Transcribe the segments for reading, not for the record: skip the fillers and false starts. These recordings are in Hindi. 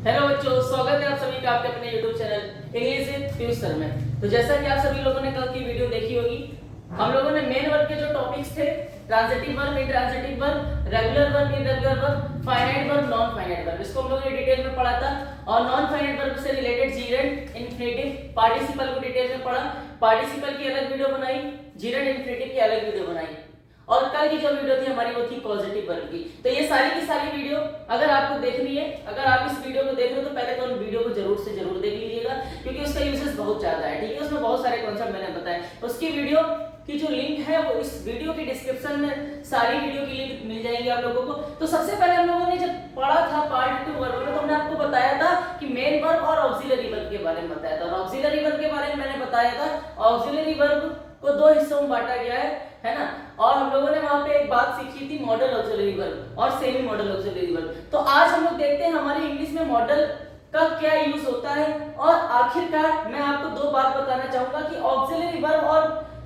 हेलो बच्चों, स्वागत है आप सभी का आपके अपने YouTube channel English with Piyush sir में। तो जैसा कि आप सभी लोगों ने कल की वीडियो देखी होगी, हम लोगों ने मेन वर्ब के जो टॉपिक्स थे, transitive verb, intransitive verb, regular verb, irregular verb, finite verb, non finite verb, इसको हम लोगों ने डिटेल में पढ़ा था। और नॉन फाइनाइट वर्ब से रिलेटेड जीरेंड, इन्फिनेटिव, पार्टिसिपल को डिटेल में पढ़ा। पार्टिसिपल की अलग वीडियो बनाई, जीरेंड, इन्फिनेटिव की अलग वीडियो बनाई। और कल की जो वीडियो थी हमारी वो थी पॉजिटिव वर्ब की। तो ये सारी की सारी वीडियो अगर आपको देखनी है, अगर आप इस वीडियो को देख रहे हो तो पहले तो उन वीडियो को जरूर से जरूर देख लीजिएगा, क्योंकि उसका यूजेस बहुत ज्यादा है। ठीक है, उसमें बहुत सारे कॉन्सेप्ट मैंने बताए। उसकी वीडियो की जो लिंक है वो इस वीडियो के डिस्क्रिप्शन में सारी वीडियो की लिंक मिल जाएगी आप लोगों को। तो सबसे पहले हम लोगों ने जब पढ़ा था पार्ट 2 वर्ब में, तो हमने आपको बताया था कि मेन वर्ब और ऑक्सिलरी वर्ब के बारे में बताया था। और ऑक्सिलरी वर्ब के बारे में मैंने बताया था ऑक्सिलरी वर्ब को दो हिस्सों में बांटा गया है ना। और हम लोगों ने वहां पे एक बात सीखी थी, मॉडल ऑक्सिलरी वर्ब और सेमी मॉडल ऑक्सिलरी वर्ब। तो आज हम लोग देखते हैं हमारी इंग्लिश में मॉडल का क्या यूज होता है। और आखिरकार मैं आपको दो बात बताना चाहूंगा कि ऑक्सिलरी वर्ब और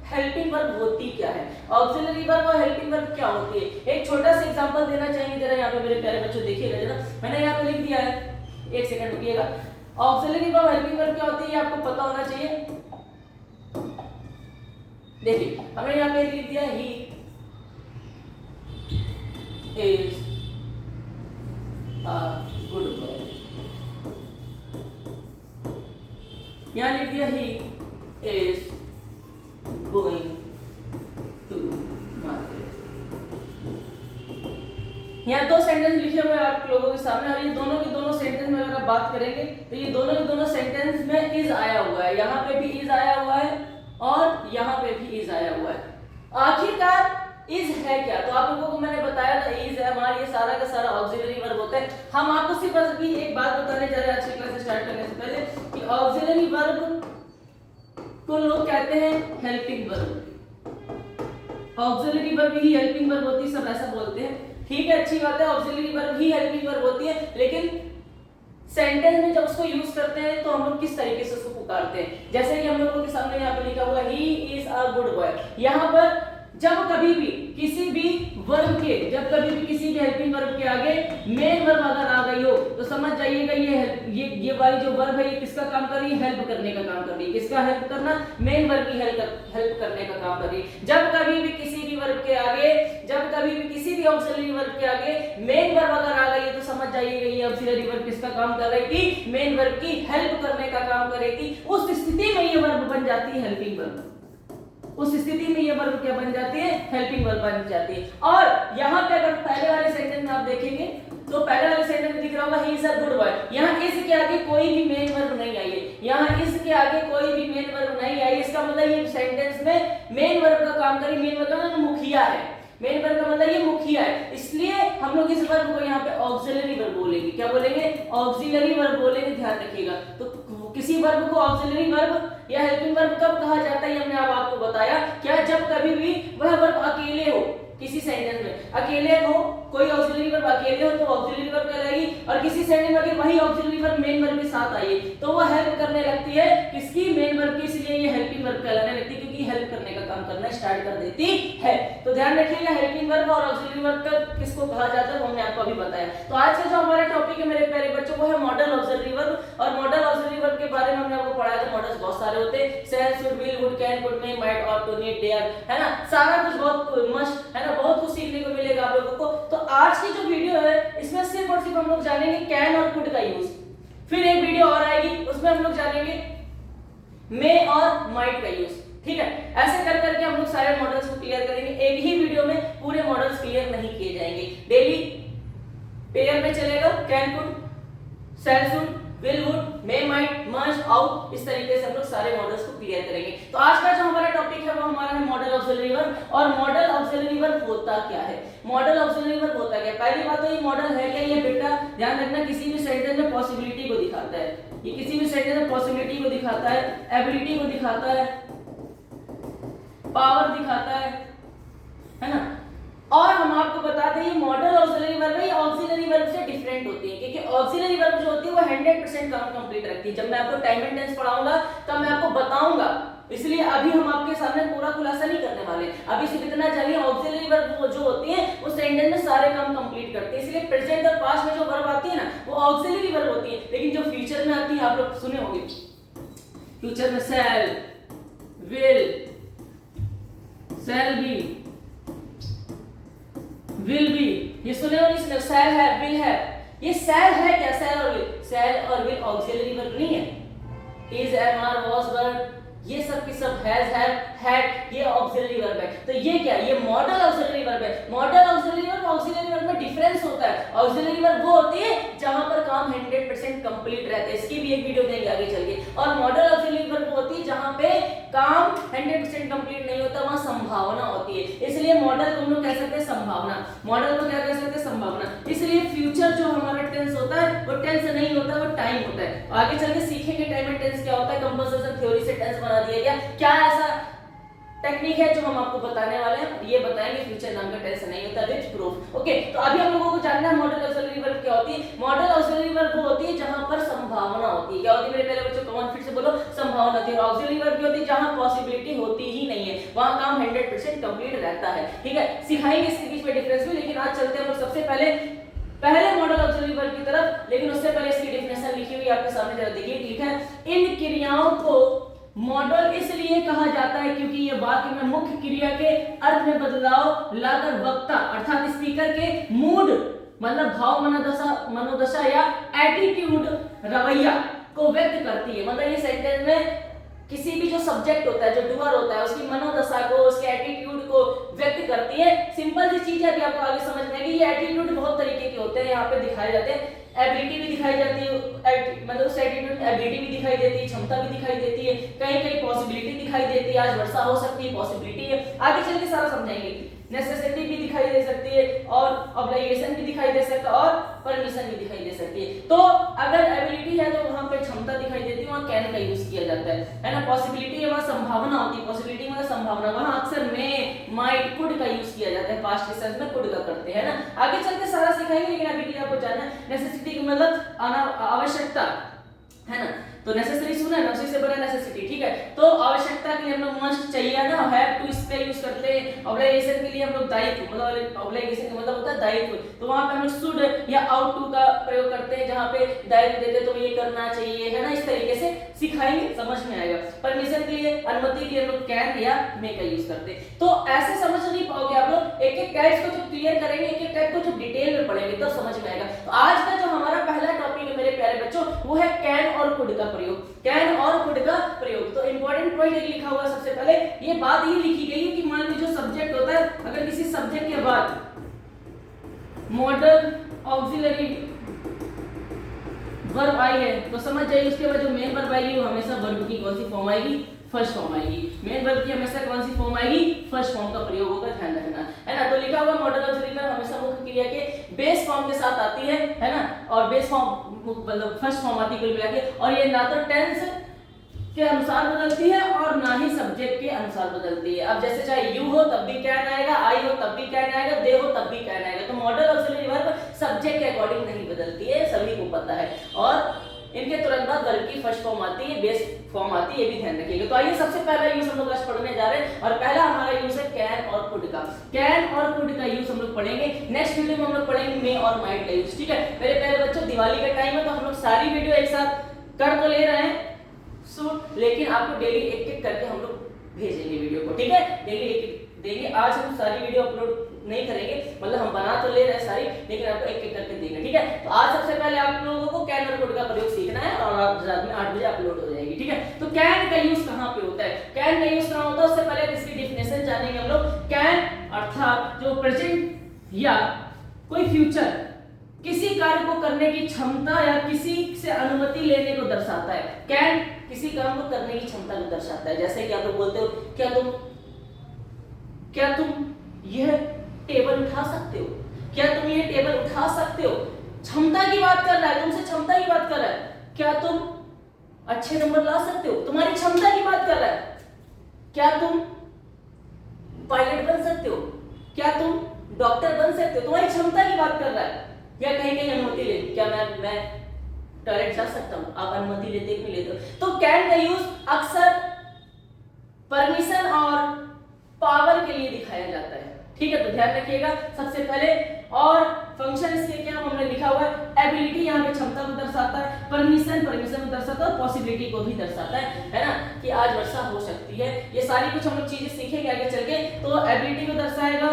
हेल्पिंग वर्ब होती क्या है। ऑक्सिलरी वर्ब और हेल्पिंग वर्ब क्या होती है, एक छोटा सा एग्जांपल देना चाहेंगे जरा। यहाँ पे मेरे प्यारे बच्चों देखिएगा जरा, मैंने यहाँ पे लिख दिया है, एक सेकंड रुकिएगा। ऑक्सिलरी वर्ब हेल्पिंग वर्ब क्या होती है ये आपको पता होना चाहिए। देखिए हमने यहाँ पे लिख दिया he is a good boy, यहाँ लिख दिया he is going to market. यहाँ दो सेंटेंस लिखे हुए हैं आप लोगों के सामने, और ये दोनों के दोनों सेंटेंस में अगर बात करेंगे तो ये दोनों के दोनों सेंटेंस में इज आया हुआ है। यहाँ पे भी इज आया हुआ है और यहाँ पे भी इज आया हुआ है। आखिरकार इज है क्या, तो आप लोगों को मैंने बताया था इज है हमारा, ये सारा का सारा ऑक्सिलरी वर्ब होता है। हम आपको सिर्फ अभी एक बात बताने जा रहे हैं आज की क्लास स्टार्ट करने से पहले कि ऑक्सिलरी वर्ब को लोग कहते हैं हेल्पिंग वर्ब। ऑक्सिलरी वर्ब ही हेल्पिंग वर्ब होती है, सब ऐसा बोलते हैं। ठीक है, अच्छी बात है, ऑक्सिलरी वर्ब ही हेल्पिंग वर्ब होती है, लेकिन सेंटेंस में जब उसको यूज करते हैं तो हम लोग किस तरीके से उसको पुकारते हैं। जैसे कि हम लोगों के सामने यहाँ पे लिखा हुआ ही इज अ गुड बॉय। यहाँ पर जब कभी भी किसी भी वर्ब के, जब कभी भी किसी भी हेल्पिंग वर्ब के आगे मेन वर्ब अगर आ गई हो तो समझ जाइएगा ये वाली जो वर्ब है ये किसका काम कर रही है, हेल्प करने का काम कर रही है। किसका हेल्प करना, मेन वर्ब की हेल्प करने का काम कर रही है। जब कभी भी किसी भी वर्ब के आगे, जब कभी भी किसी भी ऑक्सिलरी वर्ब के आगे मेन वर्ब अगर आ गई है तो समझ जाइएगा ये ऑक्सिलरी वर्ब किसका काम कर रही थी, मेन वर्ब की हेल्प करने का काम कर रही थी। उस स्थिति में ये वर्ब बन जाती है हेल्पिंग वर्ब। उस स्थिति में ये वर्ब क्या बन जाती है, हेल्पिंग वर्ब बन जाती है। और यहाँ पे अगर पहले वाले सेंटेंस में आप देखेंगे तो पहले वाले सेंटेंस में दिख रहा होगा ही इज अ गुड बॉय। यहाँ इस के आगे कोई भी मेन वर्ब नहीं आई है, यहाँ इस के आगे कोई भी मेन वर्ब नहीं आई। इसका मतलब ये सेंटेंस में मेन वर्ब का काम करी, मेन वर्ब का मतलब मुखिया है, मेन वर्ब का मतलब ये मुखिया है। इसलिए हम लोग इस वर्ब को यहाँ पे ऑक्सिलरी वर्ब बोलेंगे। क्या बोलेंगे, ऑक्सिलरी वर्ब बोलेंगे, ध्यान रखिएगा। तो किसी वर्ब को ऑक्सिलरी वर्ब या हेल्पिंग वर्ब कब कहा जाता है, हमने अब आपको बताया। क्या, जब कभी भी वह वर्ब अकेले हो, किसी सेंटेंस में अकेले हो, कोई ऑक्सिलरी वर्ब अकेले हो तो ऑक्सिलरी वर्ब कहलाएगी। और किसी सेंटेंस में वही ऑक्सिलरी वर्ब मेन वर्ब के साथ आई तो वो हेल्प करने लगती है किसकी, मेन वर्ब की, इसलिए ये हेल्पिंग वर्ब कहलाने लगती है, क्योंकि हेल्प करने का काम करना स्टार्ट कर देती है। तो ध्यान रखिएगा हेल्पिंग वर्ब और ऑक्सिलरी वर्ब का किसको कहा जाता है वो हमने आपको अभी बताया। तो आज का जो हमारा टॉपिक है मेरे प्यारे बच्चों वो है मॉडल ऑक्सिलरी वर्ब। और मॉडल ऑक्सिलरी वर्ब के बारे में हमने आपको पढ़ाया था, मॉडल्स बहुत सारे होते हैं, shall, should, will, would, can, could, may, might, ought, to, need, dare, है ना। सारा कुछ बहुत मस्त है ना, बहुत कुछ सीखने को मिलेगा आप लोगों को। तो आज की जो वीडियो है इसमें सिर्फ और सिर्फ हम लोग जानेंगे कैन और कुड का यूज। फिर एक वीडियो और आएगी उसमें हम लोग जानेंगे मे और माइट का यूज। ठीक है, ऐसे कर करके हम लोग सारे मॉडल्स को क्लियर करेंगे। एक ही वीडियो में पूरे मॉडल्स क्लियर नहीं किए जाएंगे, डेली पेयर में चलेगा। Can, could, shall, should, will, would, may, might, must, out, इस तरीके से हम लोग सारे मॉडल्स को क्लियर करेंगे। तो आज का जो हमारा टॉपिक है वो हमारा है मॉडल ऑक्सिलरी वर्ब। और मॉडल ऑक्सिलरी वर्ब होता क्या है, मॉडल ऑक्सिलरी वर्ब होता क्या है। पहली बात तो ये मॉडल है क्या, ये बेटा ध्यान रखना किसी भी सेंटेंस में पॉसिबिलिटी को दिखाता है। ये किसी भी सेंटेंस में पॉसिबिलिटी को दिखाता है, एबिलिटी को दिखाता है, पावर दिखाता है ना। और हम आपको बता दें ये मॉडल ऑक्सिलरी वर्ब है, ये ऑक्सिलरी वर्ब से डिफरेंट होती है, क्योंकि ऑक्सिलरी वर्ब जो होती है वो 100% काम कंप्लीट रखती है। जब मैं आपको टाइम एंड टेंस पढ़ाऊंगा तब मैं आपको बताऊंगा, इसलिए अभी हम आपके सामने पूरा खुलासा नहीं करने वाले। अभी सिर्फ इतना जानिए ऑक्सिलरी वर्ब जो होती है वो सेंटेंस में सारे काम कंप्लीट करती है। इसलिए प्रेजेंट और पास्ट में जो वर्ब आती है ना वो ऑक्सिलरी वर्ब होती है, लेकिन जो फ्यूचर में आती है आप लोग सुने होंगे, फ्यूचर में शैल, विल बी, ये सुने हो नहीं सुने? शैल है, विल है, ये शैल है क्या? शैल और विल, शैल और विल ऑक्सिलरी वर्ब नहीं है। इज, एम, आर, वाज, वर, ये सब की सब हैज, हैव, हैड, ये ऑक्सिलरी वर्ब है। तो ये क्या? ये मॉडल ऑक्सिलरी वर्ब है। Model auxiliary verb auxiliary verb में डिफरेंस होता है। ऑक्सिलरी वर्ब वो होती है जहां पर काम 100% कंप्लीट रहता है, इसकी भी एक वीडियो देंगे आगे चल के। और मॉडल ऑक्सिलरी वर्ब वो होती है जहां पे काम 100% कंप्लीट नहीं होता, वहां संभावना होती है। इसलिए मॉडल को हम लोग कह सकते हैं संभावना, मॉडल को क्या कह सकते हैं? संभावना। इसलिए फ्यूचर जो हमारा टेंस होता है वो टेंस नहीं होता, वो टाइम होता है। आगे चल के सीखेंगे टाइम एंड टेंस क्या होता है, कंपोजिशन थ्योरी से टेंस बना दिया गया। क्या ऐसा टेक्निक है जो हम आपको बताने वाले हैं, ये बताएंगे। फ्यूचर नाम का टेंस नहीं होता विद प्रूफ। ओके, तो अभी हम लोगों को जानना है मॉडल ऑक्सिलरी वर्ब क्या होती है। मॉडल ऑक्सिलरी वर्ब वो होती है जहां पर संभावना होती है। क्या होती है मेरे प्यारे बच्चों? कौन फिर से बोलो? संभावना होती है। और ऑक्सिलरी वर्ब क्या होती है? जहां पॉसिबिलिटी होती ही नहीं है, वहां काम 100% कंप्लीट रहता है। ठीक है, सिखाएंगे इसके बीच में डिफरेंस भी, लेकिन आज चलते हैं हम लोग सबसे पहले मॉडल ऑक्सिलरी वर्ब की तरफ। लेकिन उससे पहले इसकी डेफिनेशन लिखी हुई आपके सामने, जरा देखिए। लिखा है इन क्रियाओं को मॉडल इसलिए कहा जाता है क्योंकि ये वाक्य में मुख्य क्रिया के अर्थ में बदलाव लाकर वक्ता अर्थात स्पीकर के मूड मतलब भाव, मनोदशा या एटीट्यूड, रवैया को व्यक्त करती है। मतलब ये सेंटेंस में किसी भी जो सब्जेक्ट होता है, जो डूअर होता है, उसकी मनोदशा को, उसके एटीट्यूड को व्यक्त करती है। सिंपल सी चीज है, अभी आपको आगे समझ में आएगी। ये एटीट्यूड बहुत तरीके के होते हैं, यहाँ पे दिखाए जाते हैं। एबिलिटी भी दिखाई जाती है, मतलब उस एटीट्यूड एबिलिटी भी दिखाई देती है, क्षमता भी दिखाई देती है, कहीं कहीं पॉसिबिलिटी दिखाई देती है, आज वर्षा हो सकती है, पॉसिबिलिटी है। आगे चल के सारा समझाएंगे। नेसेसिटी भी दिखाई दे सकती है, और ऑब्लिगेशन भी दिखाई दे सकता है, और परमिशन भी दिखाई दे सकती है। तो अगर एबिलिटी है तो वहां पे क्षमता दिखाई देती है, वहां कैन का यूज किया जाता है ना। पॉसिबिलिटी है, वहां संभावना होती है, पॉसिबिलिटी मतलब संभावना, वहां अक्सर में, माइट, कुड का यूज किया जाता है। पास्ट टेंस में कुड का करते हैं ना। आगे चल के सारा सिखाएंगे, लेकिन अभी के लिए आपको जानना है नेसेसिटी का मतलब आवश्यकता है ना। तो नेसेसरी सुना है ना, उसी से बना नेसेसिटी। ठीक है, तो आवश्यकता के लिए हम लोग मस्ट चाहिए ना, हैव टू इसका यूज करते हैं। ऑब्लिगेशन के लिए हम लोग दायित्व, मतलब ऑब्लिगेशन का मतलब होता है दायित्व, तो वहां पे हम लोग शुड या आउट टू का प्रयोग करते हैं, जहां पे दायित्व देते तो ये करना चाहिए, है ना। इस तरीके से सिखाएंगे, समझ में आएगा। परमिशन के लिए, अनुमति के लिए हम लोग कैन या मे का यूज करते हैं। तो ऐसे समझ नहीं पाओगे आप लोग, एक एक टाइप को जो क्लियर करेंगे, एक एक टाइप को जो डिटेल में पढ़ेंगे तो समझ में आएगा। तो आज का जो हमारा पहला टॉपिक है मेरे प्यारे बच्चों, वो है कैन और कुड का प्रयोग। कैन और कुड का प्रयोग। तो इंपॉर्टेंट पॉइंट एक लिखा हुआ सबसे पहले, ये बात ये लिखी गई है कि मान लीजिए जो सब्जेक्ट होता है, अगर किसी सब्जेक्ट के बाद मॉडल ऑक्सिलरी वर्ब आई है तो समझ जाइए उसके बाद जो मेन वर्ब आएगी वो हमेशा वर्ब की कौन सी फॉर्म आएगी? फर्स्ट फॉर्म आएगी। मेन वर्ब की हमेशा कौन सी फॉर्म आएगी? फर्स्ट फॉर्म का प्रयोग होगा, ध्यान रखना, है ना। तो लिखा हुआ मॉडल ऑक्सिलरी वर्ब हमेशा मुख्य क्रिया के बेस फॉर्म के साथ आती है ना। और बेस फॉर्म मतलब फर्स्ट फॉर्म आती है कुल मिला के, और ये ना तो टेंस के अनुसार बदलती है और ना ही सब्जेक्ट के अनुसार बदलती है। अब जैसे चाहे यू हो तब भी कैन आएगा, आई हो तब भी कैन आएगा, दे हो तब भी कैन आएगा। तो मॉडल ऑक्सिलरी वर्ब सब्जेक्ट के अकॉर्डिंग नहीं बदलती है, सभी को पता है। और इनके तुरंत बाद वर्ब की फर्स्ट फॉर्म आती है, बेस फॉर्म आती है, ये भी ध्यान रखिएगा। तो आइए सबसे पहला यूज हम लोग आज पढ़ने जा रहे हैं, और पहला हमारा यूज है कैन और कुड का। कैन और कुड का यूज हम लोग पढ़ेंगे। नेक्स्ट वीडियो में हम लोग पढ़ेंगे मे और माइट का यूज। ठीक है मेरे प्यारे बच्चों, दिवाली का टाइम है तो हम लोग सारी वीडियो एक साथ कर तो ले रहे हैं शूट, लेकिन आपको डेली एक एक करके हम लोग भेजेंगे वीडियो को। ठीक है, डेली एक एक देंगे। आज हम सारी वीडियो अपलोड नहीं करेंगे, मतलब हम बना तो ले रहे हैं सारी, लेकिन आपको एक एक करके देंगे। ठीक है, तो आज सबसे पहले आप लोगों को कैन और कुड का प्रयोग सीखना है, और आज रात में 8 बजे अपलोड हो जाएगी। ठीक है, तो कैन का यूज कहाँ पे होता है? कैन का यूज कहाँ होता है उससे पहले इसकी डेफिनेशन जानेंगे हम लोग। कैन अर्थात जो प्रेजेंट या कोई फ्यूचर किसी कार्य को करने की क्षमता या किसी से अनुमति लेने को दर्शाता है। कैन किसी काम को करने की क्षमता को दर्शाता है। जैसे कि आप लोग बोलते हो क्या तुम यह टेबल उठा सकते हो? क्या तुम ये टेबल उठा सकते हो? क्षमता की बात कर रहा है, तुमसे क्षमता की बात कर रहा है। क्या तुम अच्छे नंबर ला सकते हो? तुम्हारी क्षमता की बात कर रहा है। क्या तुम पायलट बन सकते हो? क्या तुम डॉक्टर बन सकते हो? तुम्हारी क्षमता की बात कर रहा है। या कहीं कहीं अनुमति ले, क्या मैं टॉयलेट जा सकता हूं? आप अनुमति लेते कि नहीं लेते हो? तो कैन का यूज अक्सर परमिशन और पावर के लिए दिखाया जाता है। ठीक है, तो ध्यान रखिएगा सबसे पहले। और फंक्शन इसके क्या हमने लिखा हुआ है, एबिलिटी यहाँ पे क्षमता को दर्शाता है, परमिशन परमिशन को दर्शाता है, पॉसिबिलिटी को भी दर्शाता है ना, कि आज वर्षा हो सकती है। ये सारी कुछ हम लोग चीजें सीखेंगे आगे चल के। तो एबिलिटी को दर्शाएगा,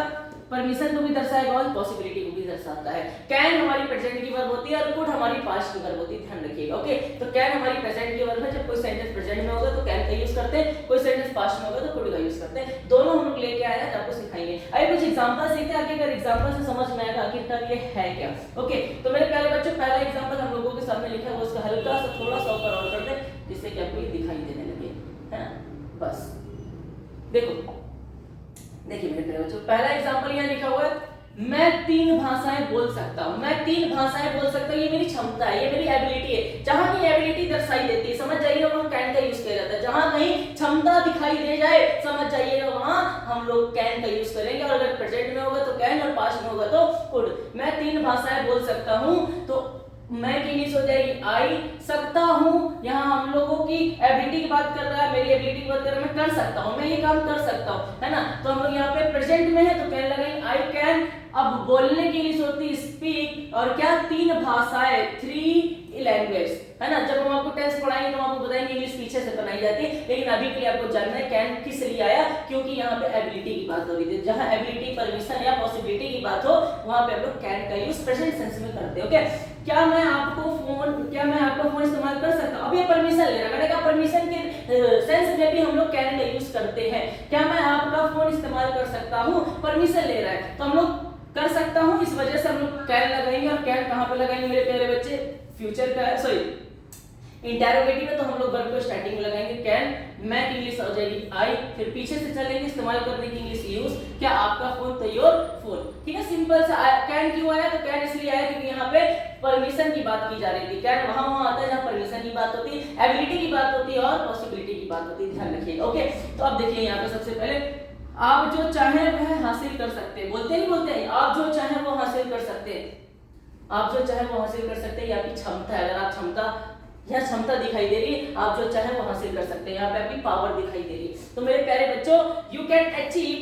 परमिशन को भी दर्शाएगा और पॉसिबिलिटी को भी दर्शाता है। कैन हमारी प्रेजेंट की वर्ब होती है और कुड हमारी पास्ट की वर्ब होती है, ध्यान रखिएगा। ओके, तो कैन हमारी प्रेजेंट की वर्ब है, जब कोई सेंटेंस प्रेजेंट में होगा तो कैन का यूज करते हैं, कोई सेंटेंस पास्ट में होगा तो कुड का यूज करते हैं। दोनों हम लोग लेके आए हैं, आपको सिखाएंगे। आइए कुछ एग्जांपल सीखते हैं, आगे अगर एग्जांपल से समझ में आएगा आखिरकार ये है क्या। ओके, तो मेरे प्यारे बच्चों, पहला एग्जांपल हम लोगों के सामने लिखा है, वो उसका हल्का सा थोड़ा सा ऊपर और कर दें जिससे कि आपको ये दिखाई देने लगे, है ना। बस देखो, देखिए मेरे प्यारे बच्चों, पहला एग्जांपल यहाँ लिखा हुआ है, मैं 3 भाषाएं बोल सकता हूं। मैं 3 भाषाएं बोल सकता हूं, ये मेरी क्षमता है, ये मेरी एबिलिटी है। जहां की एबिलिटी दर्शाई देती है, समझ जाइएगा वहां कैन का यूज किया जाता है। जहां कहीं क्षमता दिखाई दे जाए, समझ जाइएगा वहां हम लोग कैन का यूज करेंगे। और अगर प्रेजेंट में होगा तो कैन और पास्ट में होगा तो कुड। मैं 3 भाषाएं बोल सकता हूं, तो मैं की इंग्लिश हो जाएगी आई। सकता हूं, यहाँ हम लोगों की एबिलिटी की बात कर रहा है, मेरी एबिलिटी की बात कर रहा है, मैं कर सकता हूं, मैं ये काम कर सकता हूं, है ना। तो हम लोग यहाँ पे प्रेजेंट में है तो कैन लगाएंगे, आई कैन। अब बोलने की इंग्लिश होती है स्पीक, और क्या 3 भाषाएं, 3 लैंग्वेज, है ना। जब हम आपको टेंस पढ़ाएंगे तो हम आपको बताएंगे इंग्लिश पीछे से बनाई जाती है, लेकिन अभी के लिए आपको जानना है कैन किस लिए आया, क्योंकि यहाँ पे एबिलिटी की बात हो रही थी। जहां एबिलिटी, परमिशन या पॉसिबिलिटी की बात हो, वहां पे हम लोग कैन का यूज प्रेजेंट सेंस में करते हैं। ओके, क्या मैं आपका फोन इस्तेमाल कर सकता हूं? अब ये परमिशन ले रहा है, मैंने कहा परमिशन के सेंस में भी हम लोग कैन का यूज करते हैं। क्या मैं आपका फोन इस्तेमाल कर सकता हूं? परमिशन ले रहा है तो हम लोग कर सकता हूं, इस वजह से हम लोग कैन लगाएंगे। और कैन कहां पे लगाएंगे मेरे प्यारे बच्चे? फ्यूचर का, सॉरी इंटरोगेटिव है तो हम लोग वर्ब को स्टार्टिंग में लगाएंगे कैन। मैं की इंग्लिश हो जाएगी आई, फिर पीछे से चलेंगे इस्तेमाल करने की इंग्लिश यूज, क्या आपका फोन तो योर फोन। ठीक है, सिंपल सा। कैन क्यों आया? तो कैन इसलिए आया क्योंकि यहाँ पे परमिशन की बात की जा रही थी। कैन वहां आता है जहां परमिशन की बात होती है, एबिलिटी की बात होती है और पॉसिबिलिटी की बात होती है, ध्यान रखिएगा। ओके, तो अब देखिए यहाँ पे सबसे पहले, आप जो चाहे वह हासिल कर सकते हैं। बोलते नहीं बोलते हैं, आप जो चाहे वो हासिल कर सकते हैं। आप जो चाहे वो हासिल कर सकते हैं, ये आपकी क्षमता है। अगर आप क्षमता दिखाई दे रही है, आप जो चाहे वो हासिल कर सकते हैं, यहाँ पे आपकी पावर दिखाई दे रही है। तो मेरे प्यारे बच्चों, यू कैन अचीव,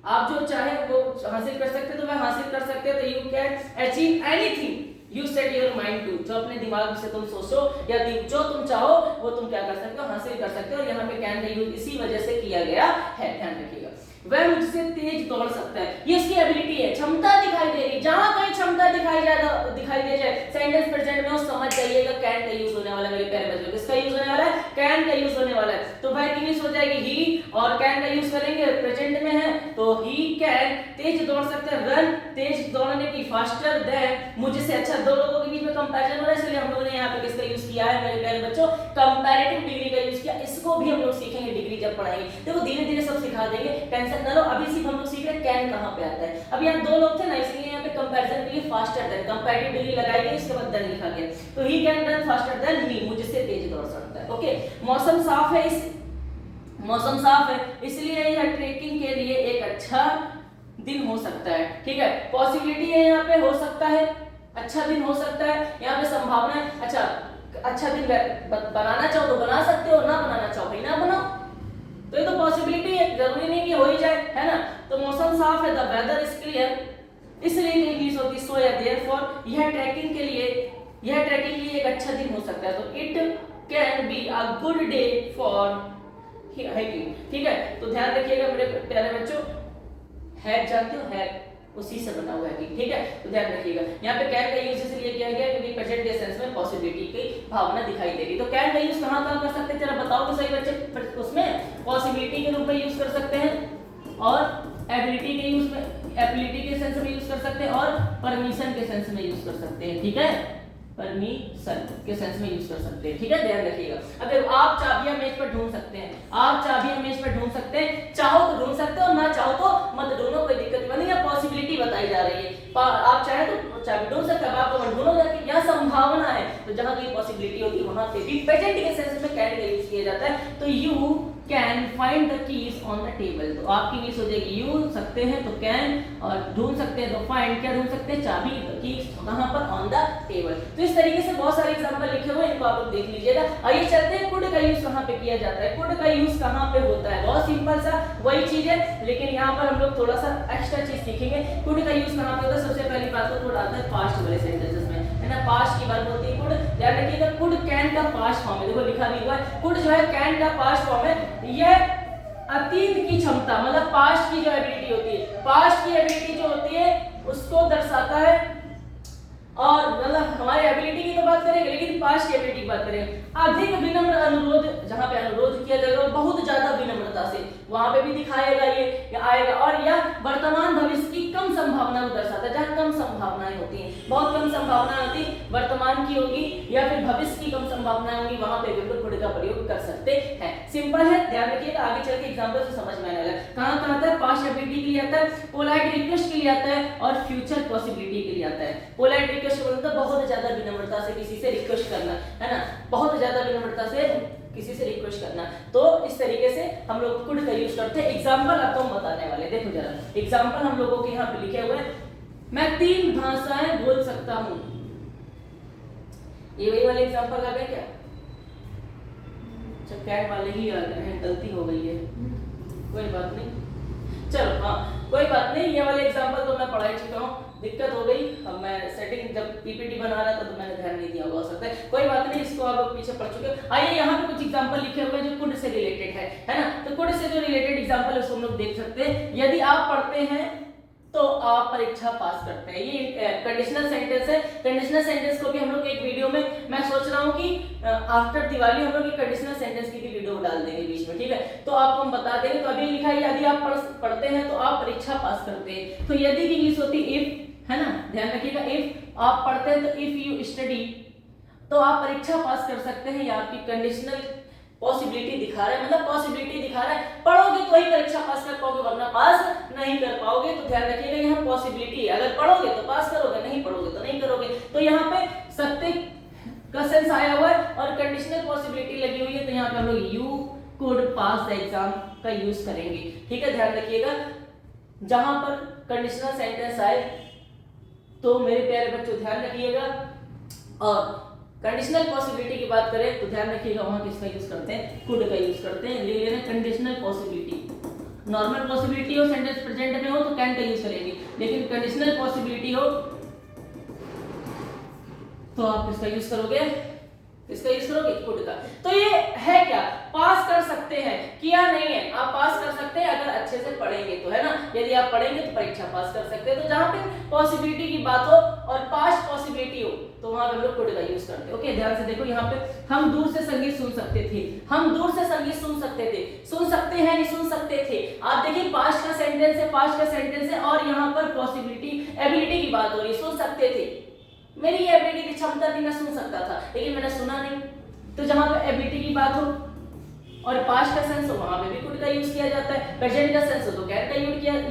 आप जो चाहे वो हासिल कर सकते हैं, तो वह हासिल कर सकते हैं। तो you can achieve anything you set your mind to, जो अपने दिमाग से तुम सोचो या जो तुम चाहो वो तुम क्या कर सकते हो, हासिल कर सकते हो। और यहाँ पे कैन का यूज इसी वजह से किया गया है, ध्यान रखिएगा। वह मुझसे तेज दौड़ सकता है, ये इसकी एबिलिटी है, क्षमता दिखाई दे रही। जहां कहीं क्षमता दिखाई दे जाए सेंटेंस प्रेजेंट में, वो समझ जाइएगा कैन का यूज होने वाला है। मेरे प्यारे बच्चों, किसका यूज होने वाला है? कैन का यूज होने वाला है। तो वह की इंग्लिश हो जाएगी ही, और कैन का यूज करेंगे प्रेजेंट में है तो ही कैन। तेज दौड़ सकते हैं, रन, तेज दौड़ने की, फास्टर देन, मुझे से। अच्छा, दो लोगों के बीच में कंपैरिजन हो रहा है, इसलिए हम लोगों ने यहाँ पे किसका यूज किया है मेरे प्यारे बच्चों? कंपैरेटिव डिग्री का यूज किया। इसको भी हम लोग सीखेंगे डिग्री जब पढ़ाएंगे, देखो धीरे धीरे सब सिखा देंगे, टेंशन ना लो। अभी सिर्फ हम लोग सीख रहे हैं कैन कहां पे आता है। अब यहाँ 2 लोग थे ना, इसलिए यहाँ पे कंपैरिजन के लिए फास्टर देन, कंपैरेटिव डिग्री लगाई गई, इसके बाद देन लिखा गया। तो he can run faster than me, मुझसे तेज दौड़ सकता है। ओके, मौसम साफ है, मौसम साफ है इसलिए यह ट्रेकिंग के लिए एक अच्छा दिन हो सकता है। ठीक है, पॉसिबिलिटी है यहाँ पे, हो सकता है, अच्छा दिन हो सकता है, यहाँ पे संभावना है। अच्छा दिन बनाना चाहो तो बना सकते हो, ना बनाना चाहो भाई ना बनाओ, तो ये तो पॉसिबिलिटी है, जरूरी नहीं कि हो ही जाए, है ना। तो मौसम साफ है, द वेदर इज क्लियर, इसलिए इंग्लिश होती सो या देयरफॉर यह ट्रैकिंग के लिए एक अच्छा दिन हो सकता है। तो it can be a good day for hiking. ठीक है, तो ध्यान रखिएगा मेरे प्यारे बच्चों, हैक जानते हो, हैक उसी से बना हुआ है। ठीक है, तो ध्यान रखिएगा। यहाँ पे कैन का यूज इसलिए किया गया क्योंकि प्रेजेंट के सेंस में पॉसिबिलिटी की भावना दिखाई दे रही। तो कैन का यूज कहां कर सकते हैं, जरा बताओ तो सही बच्चे। उसमें पॉसिबिलिटी के रूप में यूज कर सकते हैं, और एबिलिटी के यूज में, एबिलिटी के सेंस में यूज कर सकते हैं, और परमिशन के सेंस में यूज कर सकते हैं। ठीक है, परमिशन के सेंस में यूज कर सकते हैं। ठीक है, ध्यान रखिएगा। अब देखो, आप चाबियां मेज पर ढूंढ सकते हैं, आप चाबियां मेज पर ढूंढ सकते हैं, चाहो तो ढूंढ सकते हो, ना चाहो तो मत ढूंढो, कोई दिक्कत नहीं है। पॉसिबिलिटी बताई जा रही है, आप चाहे तो चाबी ढूंढ सकते हैं, आप तो ढूंढो जाके। यह संभावना है, तो जहां कहीं पॉसिबिलिटी होती है वहां पे भी प्रेजेंट के सेंस में कैन का यूज किया जाता है। तो you can find the keys on the table, तो आपकी इंग्लिश हो जाएगी यू सकते हैं तो कैन, और ढूंढ सकते हैं तो फाइंड, क्या ढूंढ सकते हैं, चाबी, कीज कहां पर, ऑन द टेबल। तो इस तरीके से बहुत सारे एग्जांपल लिखे हुए हैं, इनको आप लोग देख लीजिएगा। आइए चलते हैं कुड का यूज कहां पे किया जाता है। कुड का यूज कहां पे होता है, बहुत सिंपल सा वही चीज है, लेकिन यहाँ पर हम लोग थोड़ा सा एक्स्ट्रा चीज सीखेंगे। कुड का यूज कहां पे होता है, सबसे पहली बात तो कुड आता है पास्ट वाले सेंटेंसेस में, है ना, पास्ट की बात होती है कुड। ध्यान रखिएगा कुड कैन का पास्ट फॉर्म है, देखो लिखा भी हुआ है कुड जो है कैन का पास्ट फॉर्म है। यह अतीत की क्षमता, मतलब पास्ट की जो एबिलिटी होती है, पास्ट की एबिलिटी जो होती है उसको दर्शाता है। और मतलब हमारी एबिलिटी की तो बात करेंगे, लेकिन पास्ट की एबिलिटी की बात करेंगे। अधिक विनम्र अनुरोध, जहां पे अनुरोध किया जाएगा बहुत ज्यादा विनम्रता से, वहां पे भी दिखाएगा ये आएगा। और यह वर्तमान भविष्य की कम संभावना को दर्शाता है, जहां कम संभावनाएं होती हैं, बहुत कम संभावनाएं होती, वर्तमान की होगी या फिर भविष्य की कम संभावनाएं होगी, वहां पे बिल्कुल कुड का प्रयोग कर सकते हैं। सिंपल है, ध्यान रखिएगा, आगे चल के एग्जांपल से समझ में आने वाला है। कहां आता है, पास्ट एबिलिटी के लिए आता है, पोलाइट रिक्वेस्ट के लिए आता है, और फ्यूचर पॉसिबिलिटी के लिए आता है। पोलाइट रिक्वेस्ट बोलते हैं बहुत ज्यादा विनम्रता से किसी से रिक्वेस्ट करना, है ना, बहुत ज्यादा विनम्रता से किसी से रिक्वेस्ट करना। तो इस तरीके से हम लोग कुड का यूज करते हैं। एग्जांपल आपको हम बताने वाले, देखो जरा एग्जांपल हम लोगों के यहाँ पे लिखे हुए हैं। मैं 3 भाषाएं बोल सकता हूँ, ये वही वाले एग्जांपल आ गए क्या, अच्छा कैट वाले ही आ गए हैं, गलती हो गई है, कोई बात नहीं, चलो हाँ कोई बात नहीं, ये वाले एग्जांपल तो मैं पढ़ा ही चुका हूँ, दिक्कत हो गई। अब मैं सेटिंग जब पीपीटी बना रहा था तो मैंने ध्यान नहीं दिया होगा, हो सकता है, कोई बात नहीं, इसको आप लोग पीछे पढ़ चुके हो। आइए यहाँ पे कुछ एग्जांपल लिखे हुए हैं जो कुड से रिलेटेड है ना, तो कुड से जो रिलेटेड एग्जांपल है उसको हम लोग देख सकते हैं। यदि आप पढ़ते हैं तो आप परीक्षा पास करते हैं, ये कंडीशनल सेंटेंस है। कंडीशनल सेंटेंस को भी हम लोग एक वीडियो में, मैं सोच रहा हूँ कि आफ्टर दिवाली हम लोग कंडीशनल सेंटेंस की भी वीडियो डाल देंगे बीच में, ठीक है, तो आपको हम बता देंगे। तो अभी लिखा है यदि आप पढ़ते हैं तो आप परीक्षा पास करते हैं। तो यदि की इंग्लिश होती है इफ, है ना, ध्यान रखिएगा, इफ आप पढ़ते हैं तो इफ यू स्टडी, तो आप परीक्षा पास कर सकते हैं। ये आपकी कंडीशनल पॉसिबिलिटी दिखा रहा है, मतलब पॉसिबिलिटी दिखा रहा है, पढ़ोगे तो ही परीक्षा पास कर पाओगे वरना पास नहीं कर पाओगे। तो ध्यान रखिएगा यहाँ पॉसिबिलिटी है, अगर पढ़ोगे तो पास करोगे, नहीं पढ़ोगे तो नहीं करोगे। तो यहाँ पे सकते का सेंस आया हुआ है और कंडीशनल पॉसिबिलिटी लगी हुई है, तो यहाँ पे हम लोग you could pass the exam का यूज करेंगे, ठीक है। ध्यान रखिएगा जहां पर कंडीशनल सेंटेंस आए तो मेरे प्यारे बच्चों ध्यान रखिएगा, और कंडीशनल पॉसिबिलिटी की बात करें तो ध्यान रखिएगा वहां किसका यूज करते हैं, कुड का यूज करते हैं। ले लेना कंडीशनल पॉसिबिलिटी, नॉर्मल पॉसिबिलिटी हो, सेंटेंस प्रेजेंट में हो तो कैन का यूज करेंगे, लेकिन कंडीशनल पॉसिबिलिटी हो तो आप किसका यूज करोगे, इसका यूज करोगे कुड का। तो ये है क्या, पास कर सकते हैं, किया नहीं है, आप पास कर सकते हैं अगर अच्छे से पढ़ेंगे तो, है ना, यदि आप पढ़ेंगे तो परीक्षा पास कर सकते हैं। तो जहां पे पॉसिबिलिटी की बात हो और पास्ट पॉसिबिलिटी हो तो वहां हम लोग कुड का यूज करते हैं। ओके, ध्यान से देखो, यहाँ पे हम दूर से संगीत सुन सकते थे, हम दूर से संगीत सुन सकते थे, सुन सकते हैं नहीं सुन सकते थे। आप देखिए पास्ट का सेंटेंस है, पास्ट का सेंटेंस है, और यहाँ पर पॉसिबिलिटी एबिलिटी की बात हो रही है, सुन सकते थे, मेरी ये एबिलिटी की क्षमता थी, मैं सुन सकता था लेकिन मैंने सुना नहीं। तो जहां पे एबिलिटी की बात हो और पास्ट का सेंस हो वहां पे भी कुड का यूज किया जाता है, प्रेजेंट का सेंस हो तो कैन का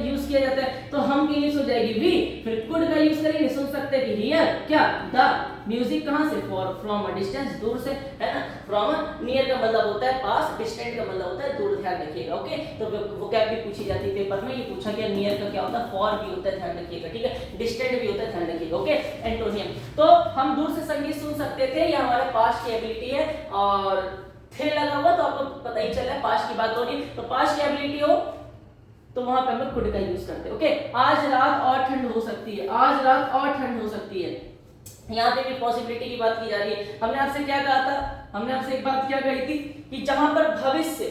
यूज किया जाता है। तो हम की इंग्लिश हो जाएगी वी, फिर कुड का यूज करेंगे, सुन सकते थे, हियर क्या, द म्यूजिक कहां से, फॉर, फ्रॉम अ डिस्टेंस, दूर से, है ना, फ्रॉम, नियर का मतलब होता है पास, डिस्टेंट का मतलब होता है दूर, ध्यान रखिएगा। ओके, तो वोकैब भी पूछी जाती है पेपर में, ये पूछा गया नियर का क्या होता है, फॉर भी होता है, ध्यान रखिएगा, ठीक है, डिस्टेंट भी होता है, ध्यान रखिएगा। ओके, एंटोनियम, तो हम दूर से संगीत सुन सकते थे, ये हमारा पास्ट की एबिलिटी है, और थे लगा हुआ तो आपको पता ही चला पास्ट की बात हो रही, तो पास्ट की एबिलिटी हो तो वहां पे हम लोग कुड का यूज करते हैं। ओके, आज रात और ठंड हो सकती है, आज रात और ठंड हो सकती है, यहाँ पे भी पॉसिबिलिटी की बात की जा रही है। हमने आपसे क्या कहा था, हमने आपसे एक बात क्या कही थी कि जहां पर भविष्य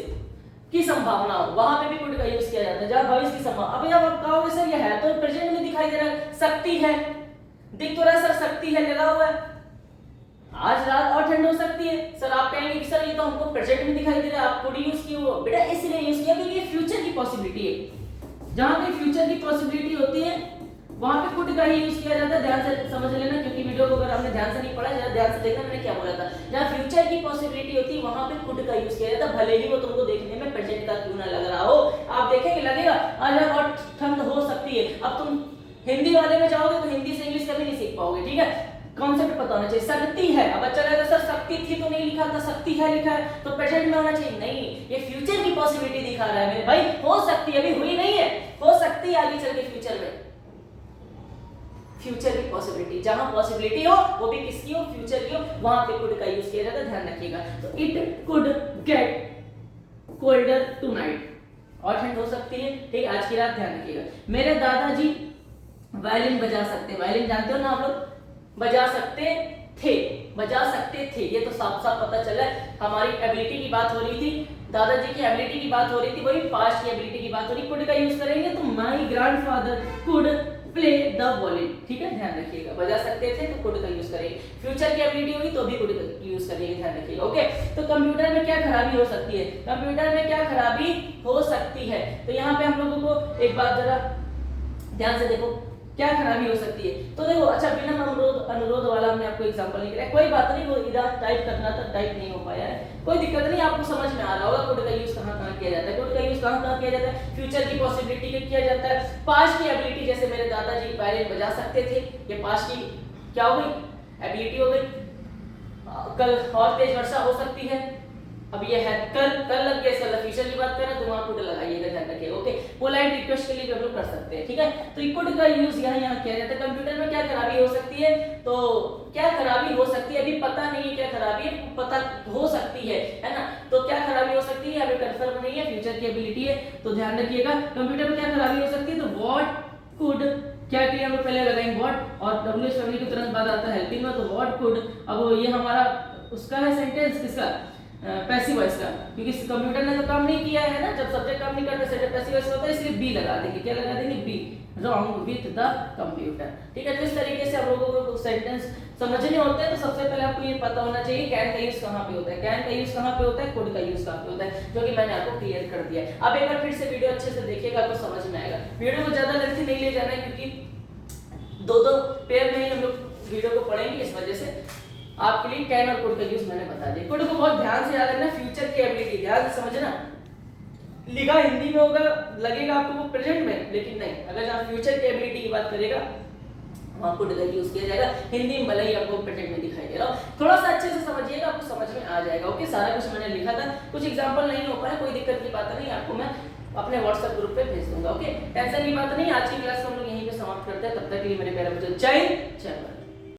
की संभावना हो वहां पे भी कुड का यूज किया जाता है, जहां भविष्य की संभावना। अब जब आप कहोगे सर ये है तो प्रेजेंट में दिखाई दे रहा है, शक्ति है, दिख तो रहा है सर, शक्ति है लगा हुआ है, आज रात और ठंड हो सकती है। सर आप कहेंगे कि सर ये तो हमको प्रेजेंट में दिखाई दे रहा है, आप कुड यूज किए हो, बेटा इसलिए यूज किया क्योंकि ये फ्यूचर की पॉसिबिलिटी है, जहां पे फ्यूचर की पॉसिबिलिटी होती है वहां पे कुड का ही यूज किया जाता है। ध्यान से समझ लेना, क्योंकि वीडियो को अगर आपने ध्यान से नहीं पढ़ा, जरा ध्यान से देखना मैंने क्या बोला था। जहां फ्यूचर की पॉसिबिलिटी होती है वहां पे कुड का यूज किया जाता है, भले ही वो तुमको देखने में प्रेजेंट का क्यों ना लग रहा हो। आप देखेंगे लगेगा आज और ठंड हो सकती है, अब तुम हिंदी वाले में जाओगे तो हिंदी से इंग्लिश कभी नहीं सीख पाओगे, ठीक है, कॉन्सेप्ट पता होना चाहिए। सकती है, अब बच्चा कहता सर शक्ति थी तो नहीं लिखा था, शक्ति है लिखा है तो प्रेजेंट में होना चाहिए। नहीं, ये फ्यूचर की पॉसिबिलिटी दिखा रहा है मेरे भाई, हो सकती है, अभी हुई नहीं है, हो सकती है आगे चल के फ्यूचर में। फ्यूचर की पॉसिबिलिटी, जहां पॉसिबिलिटी हो वो भी किसकी हो, फ्यूचर की हो, वहां पे कुड का यूज किया जाता है, ध्यान रखिएगा। तो it could get colder tonight, और ठंड हो सकती है, ठीक, आज की रात, ध्यान रखिएगा। मेरे दादाजी वायलिन बजा सकते, वायलिन जानते हो ना आप लोग, बजा सकते थे, बजा सकते थे, ये तो साफ साफ पता चला है। हमारी एबिलिटी की बात हो रही थी, दादाजी की एबिलिटी की बात हो रही थी, वही पास्ट की एबिलिटी की बात हो रही। कुड का यूज करेंगे तो my grandfather could play the violin, ठीक है, ध्यान रखिएगा। बजा सकते थे तो कुड का यूज करेंगे, फ्यूचर की एबिलिटी होगी तो भी कुड का यूज करेंगे, ध्यान रखिएगा। ओके, तो कंप्यूटर में क्या खराबी हो सकती है, कंप्यूटर में क्या खराबी हो सकती है, तो यहाँ पे हम लोगों को एक बात जरा ध्यान से देखो, क्या खराबी हो सकती है। तो देखो, अच्छा विनम्र अनुरोध वाला हमने आपको एग्जांपल लिख रहा है, कोई बात नहीं, वो इधर टाइप करना था, टाइप नहीं हो पाया है, कोई दिक्कत नहीं, आपको समझ में आ रहा होगा कुड का यूज कहां-कहां किया जाता है। कुड का यूज कहां-कहां किया जाता है, फ्यूचर की पॉसिबिलिटी के किया जाता है, पास्ट की एबिलिटी, जैसे मेरे दादाजी वायलिन बजा सकते थे, ये पास्ट की क्या हो गई, एबिलिटी हो गई। कल और तेज वर्षा हो सकती है, अब ये है कल लग गया, इसका फ्यूचर की बात कर रहे हैं तो वहां कुड लगाइएगा, ध्यान रखिएगा। ओके, पोलाइट रिक्वेस्ट के लिए हम लोग कर सकते हैं, ठीक है। तो ये कुड का यूज यहाँ किया जाता है। कंप्यूटर में क्या खराबी हो सकती है, तो क्या खराबी हो सकती है, अभी पता नहीं है क्या खराबी है, पता हो सकती है ना। तो क्या खराबी हो सकती है, अभी कंफर्म नहीं है, फ्यूचर की एबिलिटी है, तो ध्यान रखिएगा। कंप्यूटर में क्या खराबी हो सकती है, तो व्हाट कुड, क्या के लिए हम लोग पहले लगाएंगे व्हाट, और डब्ल्यूएच फैमिली के तुरंत बाद आता है हेल्पिंग में, तो व्हाट कुड, अब ये हमारा उसका है सेंटेंस, किसका, पैसिव वॉइस का, क्योंकि कंप्यूटर ने तो काम नहीं किया है ना, जब सब्जेक्ट काम नहीं करता सेंटेंस पैसिव वॉइस होता है, इसलिए बी लगा देंगे, क्या लगा देंगे, be, wrong with the computer, ठीक है। तो इस तरीके से हम लोगों को सेंटेंस समझने होते हैं, तो सबसे पहले आपको ये पता होना चाहिए कैन का यूज कहां पे होता है, कैन का यूज कहां पे होता है, कुड का यूज कहां पे होता है, जो कि मैंने आपको क्लियर कर दिया है। अब एक बार फिर से वीडियो अच्छे से देखिएगा, आपको समझ में आएगा। वीडियो को ज्यादा लेंथी नहीं ले जाना है, क्योंकि दो पेयर में ही हम लोग वीडियो को पढ़ेंगे, इस वजह से आपके लिए कैन और कुड का यूज मैंने बता दिया। कुड को बहुत ध्यान से याद रखना, फ्यूचर की एबिलिटी ध्यान से समझना, लिखा हिंदी में होगा, लगेगा आपको वो प्रेजेंट में, लेकिन नहीं, अगर जहाँ फ्यूचर की एबिलिटी की बात करेगा वहां कुड का यूज किया जाएगा। हिंदी में भले ही आपको प्रेजेंट में दिखाई दे रहा हो, थोड़ा सा अच्छे से समझिएगा, आपको समझ में आ जाएगा। ओके, सारा कुछ मैंने लिखा था, कुछ एग्जांपल नहीं हो पाया, कोई दिक्कत की बात नहीं, आपको मैं अपने व्हाट्सएप ग्रुप पे भेज दूंगा। ओके, टेंशन की बात नहीं। आज की क्लास को हम लोग यहीं पे समाप्त करते हैं, तब तक के लिए मेरे प्यारे बच्चों, जय हिंद, जय भारत।